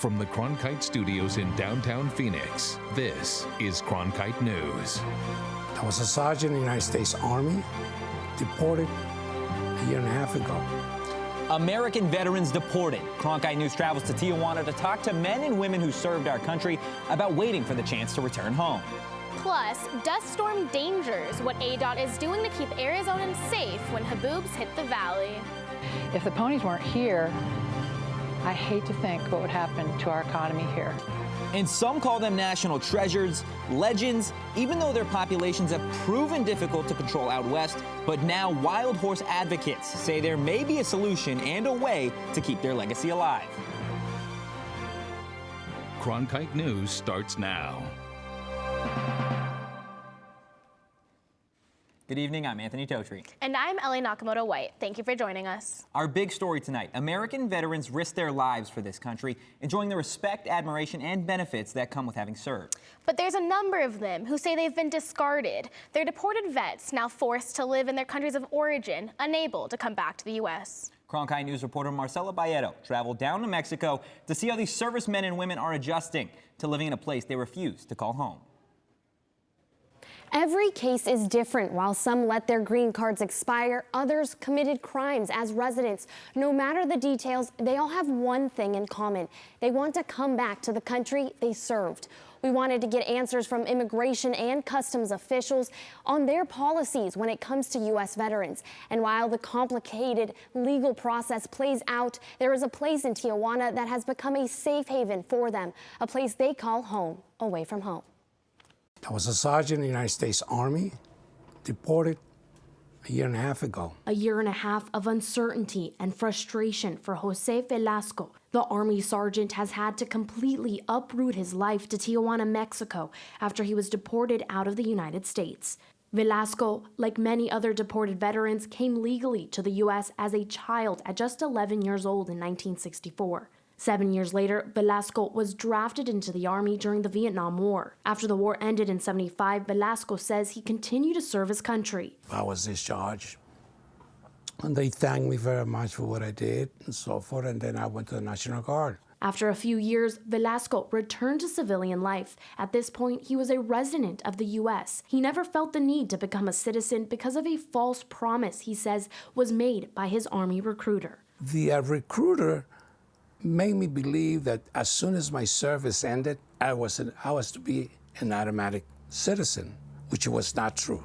From the Cronkite studios in downtown Phoenix, this is Cronkite News. I was a sergeant in the United States Army, deported a year and a half ago. American veterans deported. Cronkite News travels to Tijuana to talk to men and women who served our country about waiting for the chance to return home. Plus, dust storm dangers, what ADOT is doing to keep Arizonans safe when haboobs hit the valley. If the ponies weren't here, I hate to think what would happen to our economy here. And some call them national treasures, legends, even though their populations have proven difficult to control out west. But now wild horse advocates say there may be a solution and a way to keep their legacy alive. Cronkite News starts now. Good evening, I'm Anthony Totri. And I'm Ellie Nakamoto-White. Thank you for joining us. Our big story tonight, American veterans risk their lives for this country, enjoying the respect, admiration, and benefits that come with having served. But there's a number of them who say they've been discarded. They're deported vets now forced to live in their countries of origin, unable to come back to the U.S. Cronkite News reporter Marcela Bayeto traveled down to Mexico to see how these servicemen and women are adjusting to living in a place they refuse to call home. Every case is different. While some let their green cards expire, others committed crimes as residents. No matter the details, they all have one thing in common. They want to come back to the country they served. We wanted to get answers from immigration and customs officials on their policies when it comes to U.S. veterans. And while the complicated legal process plays out, there is a place in Tijuana that has become a safe haven for them, a place they call home, away from home. I was a sergeant in the United States Army, deported a year and a half ago. A year and a half of uncertainty and frustration for Jose Velasco. The Army sergeant has had to completely uproot his life to Tijuana, Mexico, after he was deported out of the United States. Velasco, like many other deported veterans, came legally to the U.S. as a child at just 11 years old in 1964. 7 years later, Velasco was drafted into the Army during the Vietnam War. After the war ended in '75, Velasco says he continued to serve his country. I was discharged, and they thanked me very much for what I did and so forth, and then I went to the National Guard. After a few years, Velasco returned to civilian life. At this point, he was a resident of the U.S. He never felt the need to become a citizen because of a false promise, he says, was made by his Army recruiter. The recruiter made me believe that as soon as my service ended, I was to be an automatic citizen, which was not true.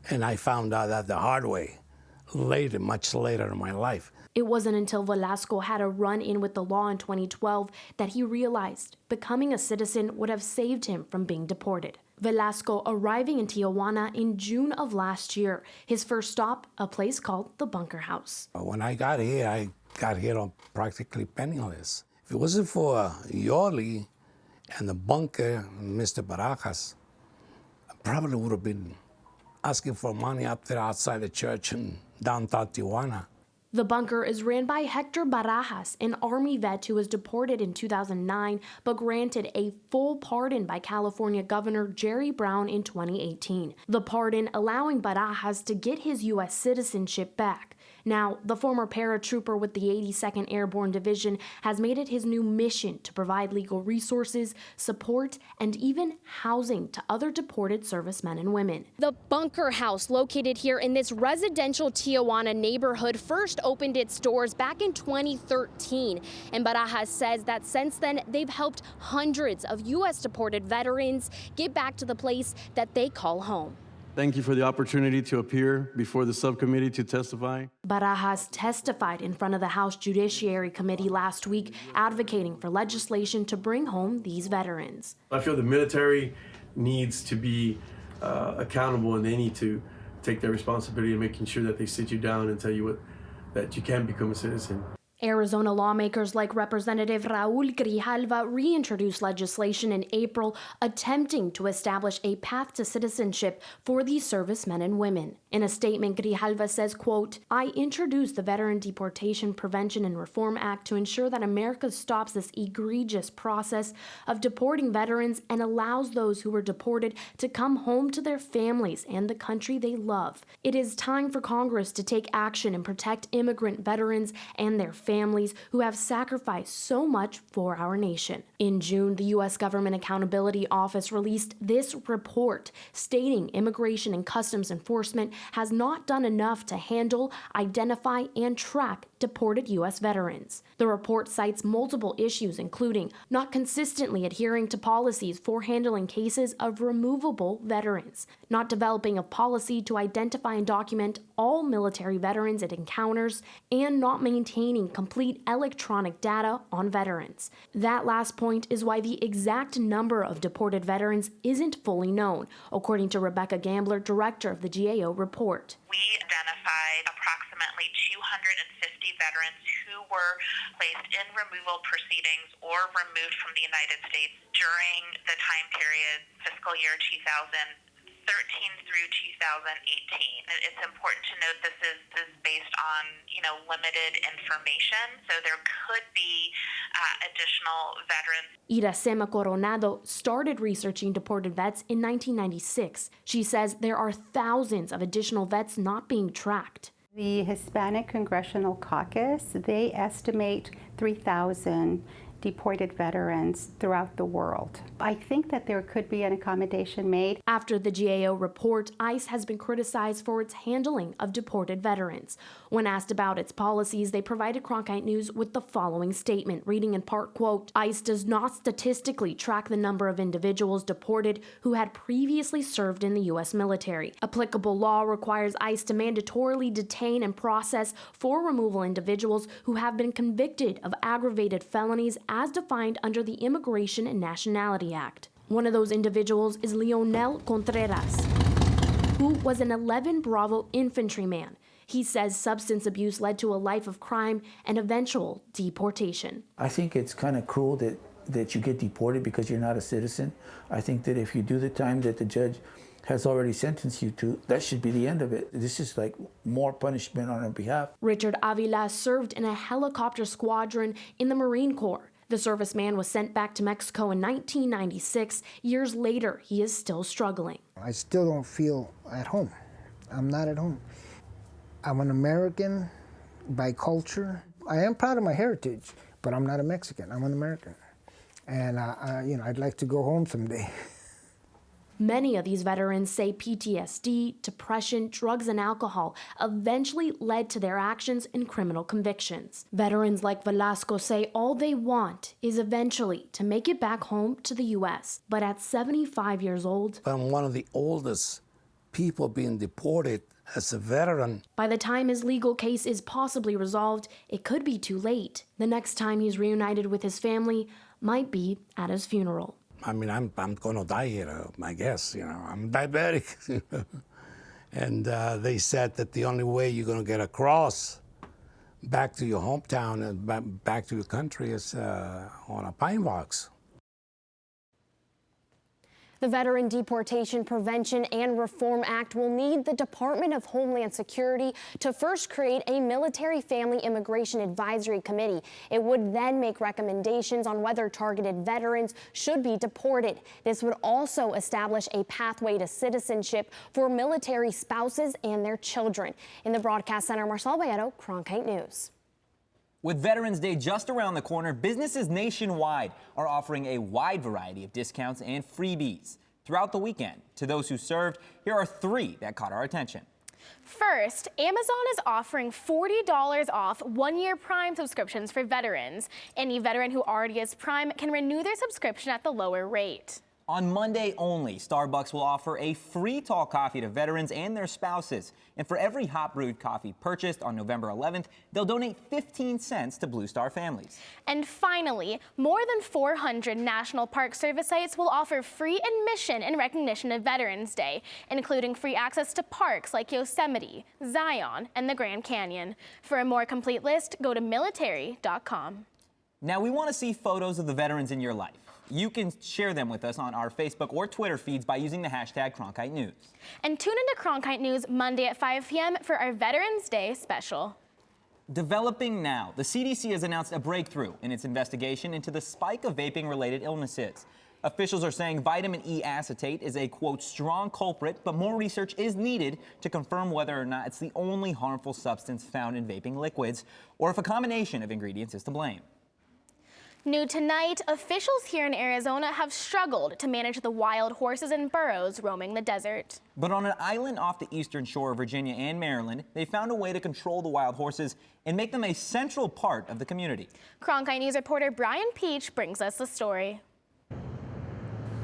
And I found out that the hard way, much later in my life. It wasn't until Velasco had a run-in with the law in 2012 that he realized becoming a citizen would have saved him from being deported. Velasco arriving in Tijuana in June of last year. His first stop, a place called the Bunker House. When I got here on practically penniless. If it wasn't for Yoli and the bunker, Mr. Barajas, I probably would have been asking for money up there outside the church in downtown Tijuana. The bunker is ran by Hector Barajas, an Army vet who was deported in 2009 but granted a full pardon by California Governor Jerry Brown in 2018. The pardon allowing Barajas to get his U.S. citizenship back. Now, the former paratrooper with the 82nd Airborne Division has made it his new mission to provide legal resources, support, and even housing to other deported servicemen and women. The Bunker House, located here in this residential Tijuana neighborhood, first opened its doors back in 2013. And Barajas says that since then, they've helped hundreds of U.S. deported veterans get back to the place that they call home. Thank you for the opportunity to appear before the subcommittee to testify. Barajas testified in front of the House Judiciary Committee last week, advocating for legislation to bring home these veterans. I feel the military needs to be accountable, and they need to take their responsibility in making sure that they sit you down and tell you that you can become a citizen. Arizona lawmakers like Representative Raul Grijalva reintroduced legislation in April attempting to establish a path to citizenship for these servicemen and women. In a statement, Grijalva says, quote, "I introduced the Veteran Deportation Prevention and Reform Act to ensure that America stops this egregious process of deporting veterans and allows those who were deported to come home to their families and the country they love. It is time for Congress to take action and protect immigrant veterans and their families. families who have sacrificed so much for our nation. In June, the U.S. Government Accountability Office released this report stating Immigration and Customs Enforcement has not done enough to handle, identify, and track deported U.S. veterans. The report cites multiple issues, including not consistently adhering to policies for handling cases of removable veterans, not developing a policy to identify and document all military veterans it encounters, and not maintaining complete electronic data on veterans. That last point is why the exact number of deported veterans isn't fully known, according to Rebecca Gambler, director of the GAO report. We identified approximately 250 veterans who were placed in removal proceedings or removed from the United States during the time period fiscal year 2013 through 2018. It's important to note this is based on limited information, so there could be additional veterans. Iracema Coronado started researching deported vets in 1996. She says there are thousands of additional vets not being tracked. The Hispanic Congressional Caucus, they estimate 3,000 deported veterans throughout the world. I think that there could be an accommodation made. After the GAO report, ICE has been criticized for its handling of deported veterans. When asked about its policies, they provided Cronkite News with the following statement, reading in part, quote, ICE does not statistically track the number of individuals deported who had previously served in the U.S. military. Applicable law requires ICE to mandatorily detain and process for removal individuals who have been convicted of aggravated felonies as defined under the Immigration and Nationality Act. One of those individuals is Leonel Contreras, who was an 11 Bravo infantryman. He says substance abuse led to a life of crime and eventual deportation. I think it's kind of cruel that you get deported because you're not a citizen. I think that if you do the time that the judge has already sentenced you to, that should be the end of it. This is like more punishment on our behalf. Richard Avila served in a helicopter squadron in the Marine Corps. The serviceman was sent back to Mexico in 1996. Years later, he is still struggling. I still don't feel at home. I'm not at home. I'm an American by culture. I am proud of my heritage, but I'm not a Mexican. I'm an American. And I'd like to go home someday. Many of these veterans say PTSD, depression, drugs, and alcohol eventually led to their actions and criminal convictions. Veterans like Velasco say all they want is eventually to make it back home to the U.S. But at 75 years old, I'm one of the oldest people being deported as a veteran. By the time his legal case is possibly resolved, it could be too late. The next time he's reunited with his family might be at his funeral. I mean, I'm going to die here, I guess. I'm diabetic. And they said that the only way you're going to get across back to your hometown and back to your country is on a pine box. The Veteran Deportation Prevention and Reform Act will need the Department of Homeland Security to first create a Military Family Immigration Advisory Committee. It would then make recommendations on whether targeted veterans should be deported. This would also establish a pathway to citizenship for military spouses and their children. In the Broadcast Center, Marcel Bayeto, Cronkite News. With Veterans Day just around the corner, businesses nationwide are offering a wide variety of discounts and freebies throughout the weekend. To those who served, here are three that caught our attention. First, Amazon is offering $40 off one-year Prime subscriptions for veterans. Any veteran who already is Prime can renew their subscription at the lower rate. On Monday only, Starbucks will offer a free tall coffee to veterans and their spouses. And for every hot brewed coffee purchased on November 11th, they'll donate 15 cents to Blue Star families. And finally, more than 400 National Park Service sites will offer free admission in recognition of Veterans Day, including free access to parks like Yosemite, Zion, and the Grand Canyon. For a more complete list, go to military.com. Now, we want to see photos of the veterans in your life. You can share them with us on our Facebook or Twitter feeds by using the hashtag Cronkite News. And tune into Cronkite News Monday at 5 p.m. for our Veterans Day special. Developing now, the CDC has announced a breakthrough in its investigation into the spike of vaping-related illnesses. Officials are saying vitamin E acetate is a, quote, strong culprit, but more research is needed to confirm whether or not it's the only harmful substance found in vaping liquids, or if a combination of ingredients is to blame. New tonight, officials here in Arizona have struggled to manage the wild horses and burros roaming the desert. But on an island off the eastern shore of Virginia and Maryland, they found a way to control the wild horses and make them a central part of the community. Cronkite News reporter Brian Peach brings us the story.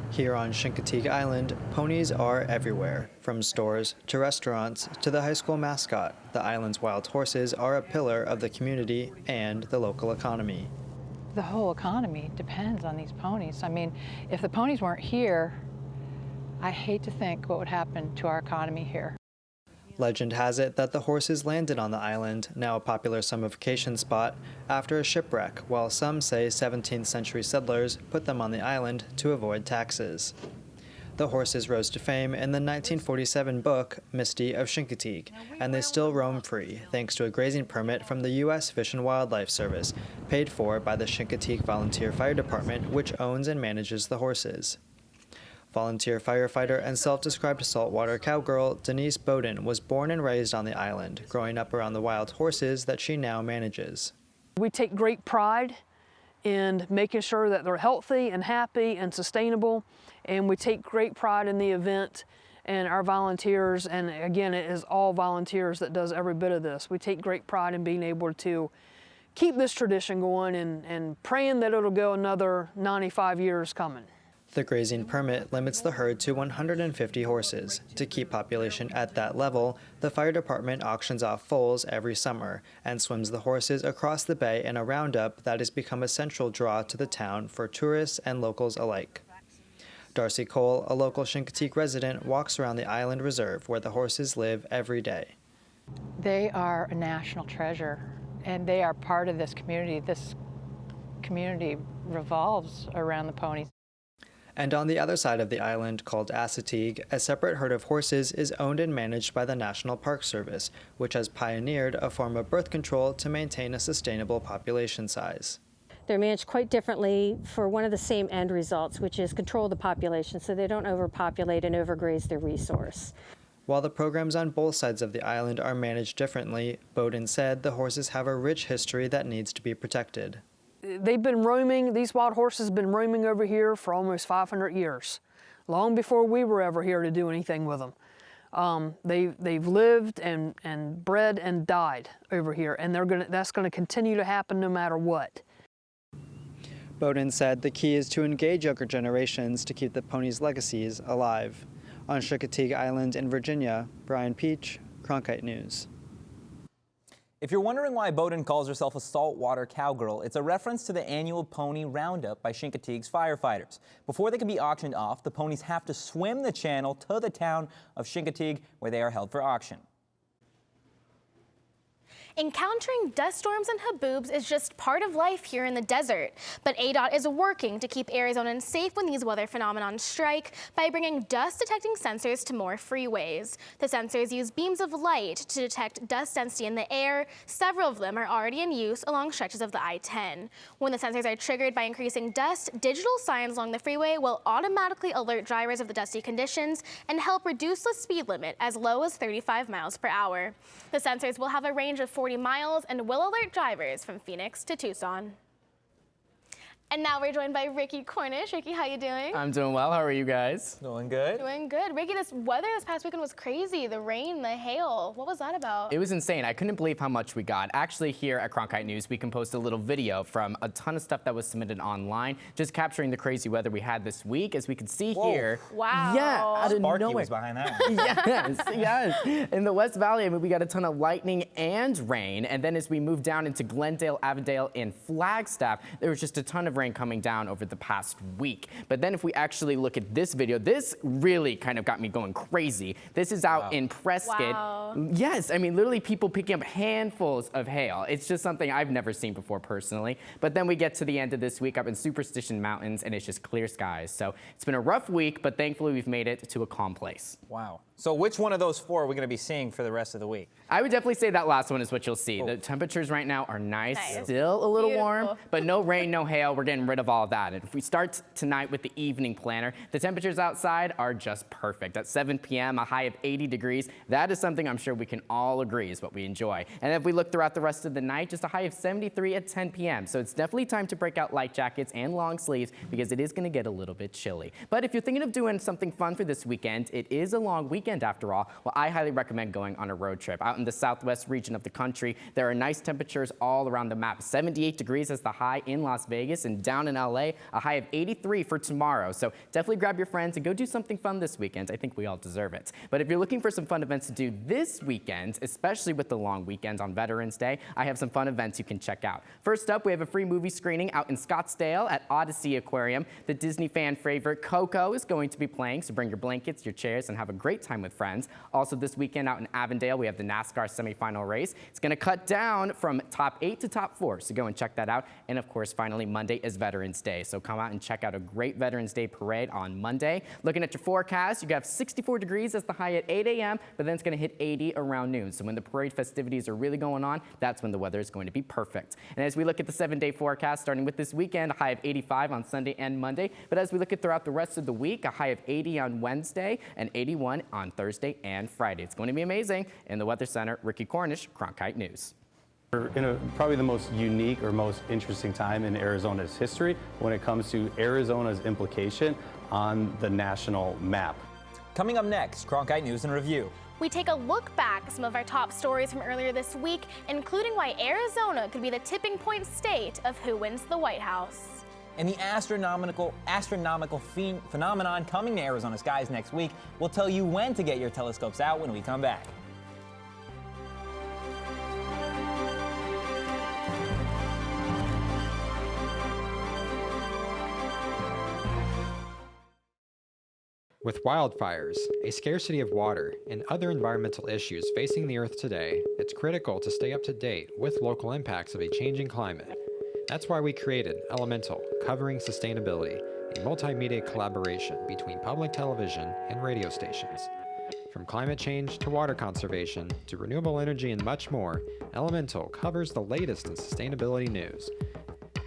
Here on Chincoteague Island, ponies are everywhere. From stores to restaurants to the high school mascot, the island's wild horses are a pillar of the community and the local economy. The whole economy depends on these ponies. I mean, if the ponies weren't here, I hate to think what would happen to our economy here. Legend has it that the horses landed on the island, now a popular summer vacation spot, after a shipwreck, while some say 17th century settlers put them on the island to avoid taxes. The horses rose to fame in the 1947 book, Misty of Chincoteague, and they still roam free, thanks to a grazing permit from the U.S. Fish and Wildlife Service, paid for by the Chincoteague Volunteer Fire Department, which owns and manages the horses. Volunteer firefighter and self-described saltwater cowgirl Denise Bowden was born and raised on the island, growing up around the wild horses that she now manages. We take great pride in making sure that they're healthy and happy and sustainable, and we take great pride in the event and our volunteers, and again, it is all volunteers that does every bit of this. We take great pride in being able to keep this tradition going and praying that it'll go another 95 years coming. The grazing permit limits the herd to 150 horses. To keep population at that level, the fire department auctions off foals every summer and swims the horses across the bay in a roundup that has become a central draw to the town for tourists and locals alike. Darcy Cole, a local Chincoteague resident, walks around the island reserve where the horses live every day. They are a national treasure, and they are part of this community. This community revolves around the ponies. And on the other side of the island, called Assateague, a separate herd of horses is owned and managed by the National Park Service, which has pioneered a form of birth control to maintain a sustainable population size. They're managed quite differently for one of the same end results, which is control the population so they don't overpopulate and overgraze their resource. While the programs on both sides of the island are managed differently, Bowden said the horses have a rich history that needs to be protected. They've been roaming, these wild horses have been roaming over here for almost 500 years, long before we were ever here to do anything with them. They've lived and bred and died over here, and that's going to continue to happen no matter what. Bowden said the key is to engage younger generations to keep the ponies' legacies alive. On Chincoteague Island in Virginia, Brian Peach, Cronkite News. If you're wondering why Bowden calls herself a saltwater cowgirl, it's a reference to the annual pony roundup by Chincoteague's firefighters. Before they can be auctioned off, the ponies have to swim the channel to the town of Chincoteague, where they are held for auction. Encountering dust storms and haboobs is just part of life here in the desert. But ADOT is working to keep Arizonans safe when these weather phenomena strike by bringing dust-detecting sensors to more freeways. The sensors use beams of light to detect dust density in the air. Several of them are already in use along stretches of the I-10. When the sensors are triggered by increasing dust, digital signs along the freeway will automatically alert drivers of the dusty conditions and help reduce the speed limit as low as 35 miles per hour. The sensors will have a range of 40 miles and will alert drivers from Phoenix to Tucson. And now we're joined by Ricky Cornish. Ricky, how you doing? I'm doing well. How are you guys? Doing good. Doing good. Ricky, this weather this past weekend was crazy. The rain, the hail. What was that about? It was insane. I couldn't believe how much we got. Actually, here at Cronkite News, we can post a little video from a ton of stuff that was submitted online, just capturing the crazy weather we had this week. As we can see here. Wow. Yeah, out of Sparky nowhere. was behind that. Yes. In the West Valley, I mean, we got a ton of lightning and rain. And then as we moved down into Glendale, Avondale, and Flagstaff, there was just a ton of rain coming down over the past week. But then if we actually look at this video, this really kind of got me going crazy. This is out in Prescott. Wow. Yes, I mean, literally people picking up handfuls of hail. It's just something I've never seen before personally. But then we get to the end of this week up in Superstition Mountains and it's just clear skies. So it's been a rough week, but thankfully we've made it to a calm place. Wow. So which one of those four are we going to be seeing for the rest of the week? I would definitely say that last one is what you'll see. The temperatures right now are nice. Still a little warm, but no rain, no hail. We're getting rid of all of that. And if we start tonight with the evening planner, the temperatures outside are just perfect. At 7 p.m., a high of 80 degrees. That is something I'm sure we can all agree is what we enjoy. And if we look throughout the rest of the night, just a high of 73 at 10 p.m. So it's definitely time to break out light jackets and long sleeves because it is going to get a little bit chilly. But if you're thinking of doing something fun for this weekend, it is a long weekend after all. Well, I highly recommend going on a road trip. Out in the southwest region of the country, there are nice temperatures all around the map. 78 degrees is the high in Las Vegas, and down in LA, a high of 83 for tomorrow. So definitely grab your friends and go do something fun this weekend. I think we all deserve it. But if you're looking for some fun events to do this weekend, especially with the long weekend on Veterans Day, I have some fun events you can check out. First up, we have a free movie screening out in Scottsdale at Odyssey Aquarium. The Disney fan favorite Coco is going to be playing, so bring your blankets, your chairs, and have a great time with friends. Also this weekend out in Avondale, we have the NASCAR semifinal race. It's going to cut down from top 8 to top 4, so go and check that out. And of course, finally, Monday is Veterans Day, so come out and check out a great Veterans Day parade on Monday. Looking at your forecast, you have 64 degrees as the high at 8 a.m., but then it's going to hit 80 around noon. So when the parade festivities are really going on, that's when the weather is going to be perfect. And as we look at the 7-day forecast, starting with this weekend, a high of 85 on Sunday and Monday. But as we look at throughout the rest of the week, a high of 80 on Wednesday and 81 on Thursday and Friday. It's going to be amazing. In the Weather Center, Ricky Cornish, Cronkite News. We're in probably the most unique or most interesting time in Arizona's history when it comes to Arizona's implication on the national map. Coming up next, Cronkite News and Review. We take a look back at some of our top stories from earlier this week, including why Arizona could be the tipping point state of who wins the White House. And the astronomical phenomenon coming to Arizona skies next week. We'll tell you when to get your telescopes out when we come back. With wildfires, a scarcity of water, and other environmental issues facing the Earth today, it's critical to stay up to date with local impacts of a changing climate. That's why we created Elemental, covering sustainability, a multimedia collaboration between public television and radio stations. From climate change to water conservation to renewable energy and much more, Elemental covers the latest in sustainability news.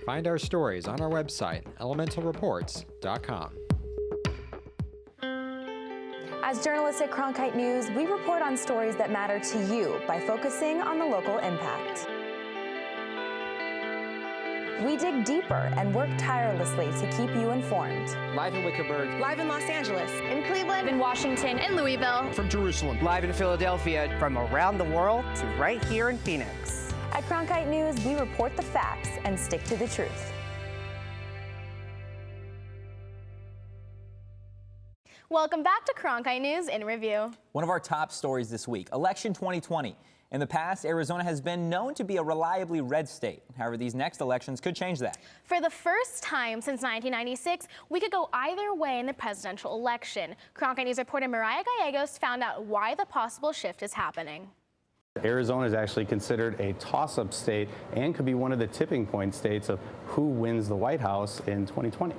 Find our stories on our website, elementalreports.com. As journalists at Cronkite News, we report on stories that matter to you by focusing on the local impact. We dig deeper and work tirelessly to keep you informed. Live in Wickerburg. Live in Los Angeles. In Cleveland. In Washington. In Louisville. From Jerusalem. Live in Philadelphia. From around the world to right here in Phoenix. At Cronkite News, we report the facts and stick to the truth. Welcome back to Cronkite News in Review. One of our top stories this week, election 2020. In the past, Arizona has been known to be a reliably red state. However, these next elections could change that. For the first time since 1996, we could go either way in the presidential election. Cronkite News reporter Mariah Gallegos found out why the possible shift is happening. Arizona is actually considered a toss-up state and could be one of the tipping point states of who wins the White House in 2020.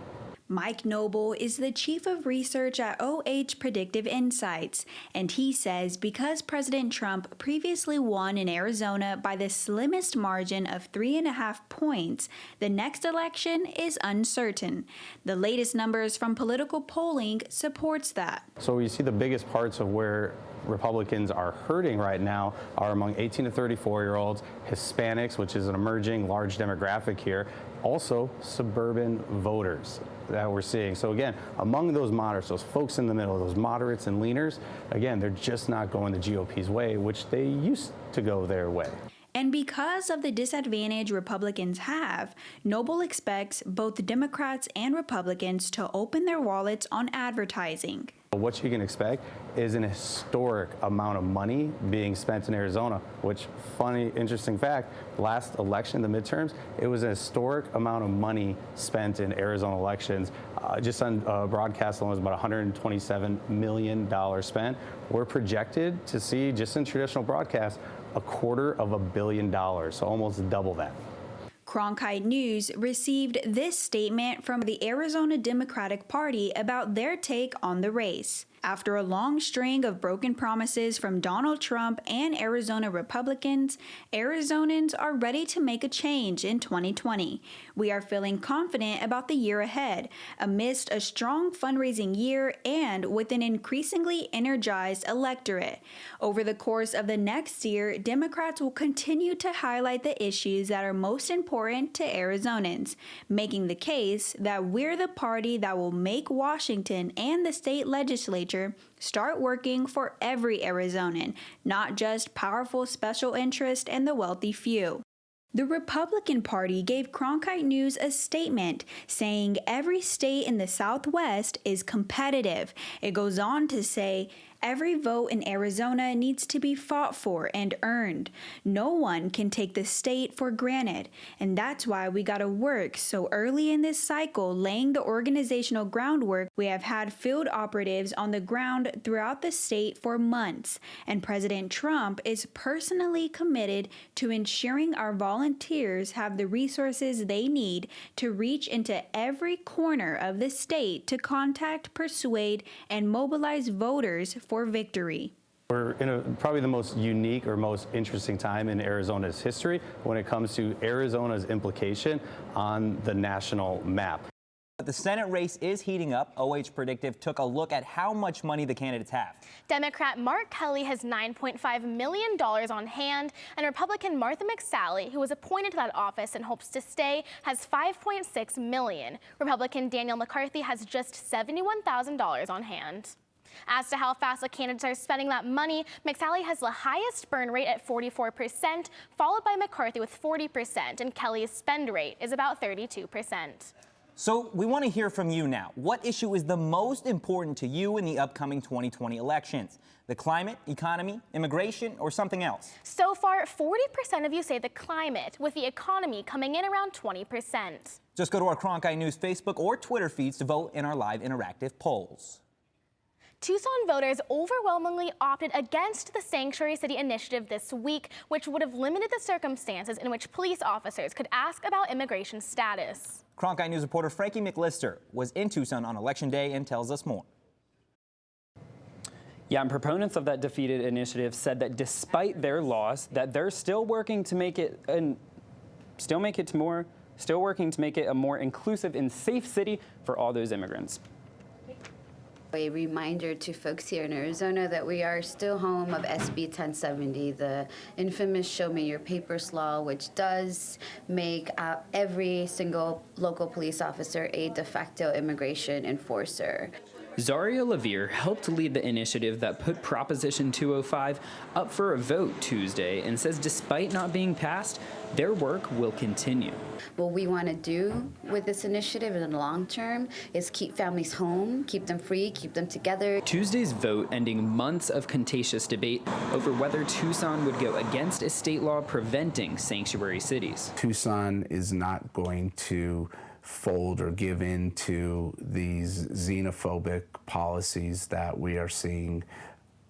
Mike Noble is the chief of research at OH Predictive Insights, and he says because President Trump previously won in Arizona by the slimmest margin of 3.5 points, the next election is uncertain. The latest numbers from political polling supports that. So you see the biggest parts of where Republicans are hurting right now are among 18 to 34-year-olds, Hispanics, which is an emerging large demographic here, also suburban voters that we're seeing. So again, among those moderates, those folks in the middle, those moderates and leaners, again, they're just not going the GOP's way, which they used to go their way. And because of the disadvantage Republicans have, Noble expects both Democrats and Republicans to open their wallets on advertising. What you can expect is an historic amount of money being spent in Arizona, which, funny, interesting fact, last election, the midterms, it was a historic amount of money spent in Arizona elections. Just on broadcast alone was about $127 million spent. We're projected to see, just in traditional broadcast, $250 million, so almost double that. Cronkite News received this statement from the Arizona Democratic Party about their take on the race. After a long string of broken promises from Donald Trump and Arizona Republicans, Arizonans are ready to make a change in 2020. We are feeling confident about the year ahead, amidst a strong fundraising year and with an increasingly energized electorate. Over the course of the next year, Democrats will continue to highlight the issues that are most important to Arizonans, making the case that we're the party that will make Washington and the state legislature start working for every Arizonan, not just powerful special interest and the wealthy few. The Republican Party gave Cronkite News a statement saying every state in the Southwest is competitive. It goes on to say, every vote in Arizona needs to be fought for and earned. No one can take the state for granted, and that's why we gotta work so early in this cycle, laying the organizational groundwork. We have had field operatives on the ground throughout the state for months, and President Trump is personally committed to ensuring our volunteers have the resources they need to reach into every corner of the state to contact, persuade, and mobilize voters for victory. We're in probably the most unique or most interesting time in Arizona's history when it comes to Arizona's implication on the national map. The Senate race is heating up. OH Predictive took a look at how much money the candidates have. Democrat Mark Kelly has $9.5 million on hand, and Republican Martha McSally, who was appointed to that office and hopes to stay, has $5.6 million. Republican Daniel McCarthy has just $71,000 on hand. As to how fast the candidates are spending that money, McSally has the highest burn rate at 44%, followed by McCarthy with 40%, and Kelly's spend rate is about 32%. So we want to hear from you now. What issue is the most important to you in the upcoming 2020 elections? The climate, economy, immigration, or something else? So far, 40% of you say the climate, with the economy coming in around 20%. Just go to our Cronkite News Facebook or Twitter feeds to vote in our live interactive polls. Tucson voters overwhelmingly opted against the Sanctuary City initiative this week, which would have limited the circumstances in which police officers could ask about immigration status. Cronkite News reporter Frankie McLister was in Tucson on Election Day and tells us more. Yeah, and proponents of that defeated initiative said that despite their loss, that they're still working to make it working to make it a more inclusive and safe city for all those immigrants. A reminder to folks here in Arizona that we are still home of SB 1070, the infamous Show Me Your Papers law, which does make every single local police officer a de facto immigration enforcer. Zaria Levere helped lead the initiative that put Proposition 205 up for a vote Tuesday and says despite not being passed, their work will continue. What we want to do with this initiative in the long term is keep families home, keep them free, keep them together. Tuesday's vote ending months of contentious debate over whether Tucson would go against a state law preventing sanctuary cities. Tucson is not going to fold or give in to these xenophobic policies that we are seeing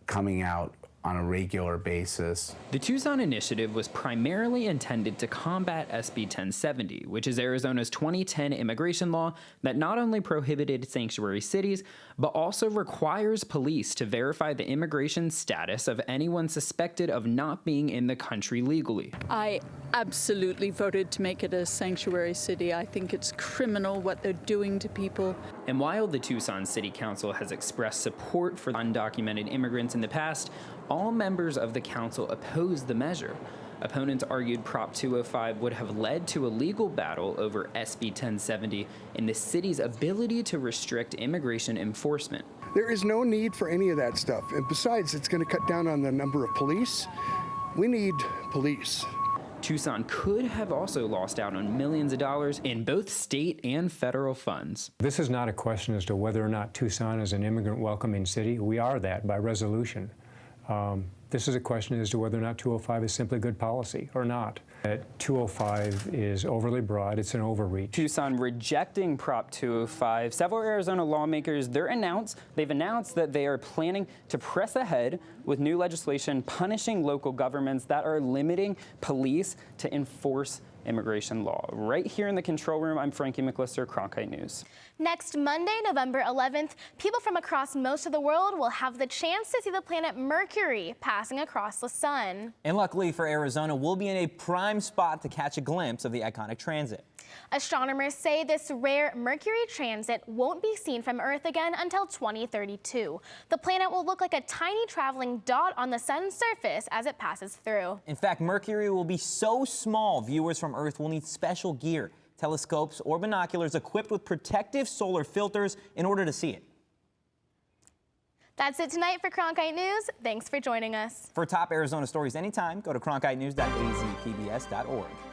coming out on a regular basis. The Tucson initiative was primarily intended to combat SB 1070, which is Arizona's 2010 immigration law that not only prohibited sanctuary cities, but also requires police to verify the immigration status of anyone suspected of not being in the country legally. I absolutely voted to make it a sanctuary city. I think it's criminal what they're doing to people. And while the Tucson City Council has expressed support for undocumented immigrants in the past, all members of the council opposed the measure. Opponents argued Prop 205 would have led to a legal battle over SB 1070 and the city's ability to restrict immigration enforcement. There is no need for any of that stuff. And besides, it's going to cut down on the number of police. We need police. Tucson could have also lost out on millions of dollars in both state and federal funds. This is not a question as to whether or not Tucson is an immigrant welcoming city. We are that by resolution. This is a question as to whether or not 205 is simply good policy or not. 205 is overly broad, it's an overreach. Tucson rejecting Prop 205. Several Arizona lawmakers, they've announced that they are planning to press ahead with new legislation punishing local governments that are limiting police to enforce immigration law. Right here in the control room, I'm Frankie McLister, Cronkite News. Next Monday, November 11th, people from across most of the world will have the chance to see the planet Mercury passing across the sun. And luckily for Arizona, we'll be in a prime spot to catch a glimpse of the iconic transit. Astronomers say this rare Mercury transit won't be seen from Earth again until 2032. The planet will look like a tiny traveling dot on the sun's surface as it passes through. In fact, Mercury will be so small, viewers from Earth will need special gear, telescopes or binoculars equipped with protective solar filters in order to see it. That's it tonight for Cronkite News. Thanks for joining us. For top Arizona stories anytime, go to cronkitenews.azpbs.org.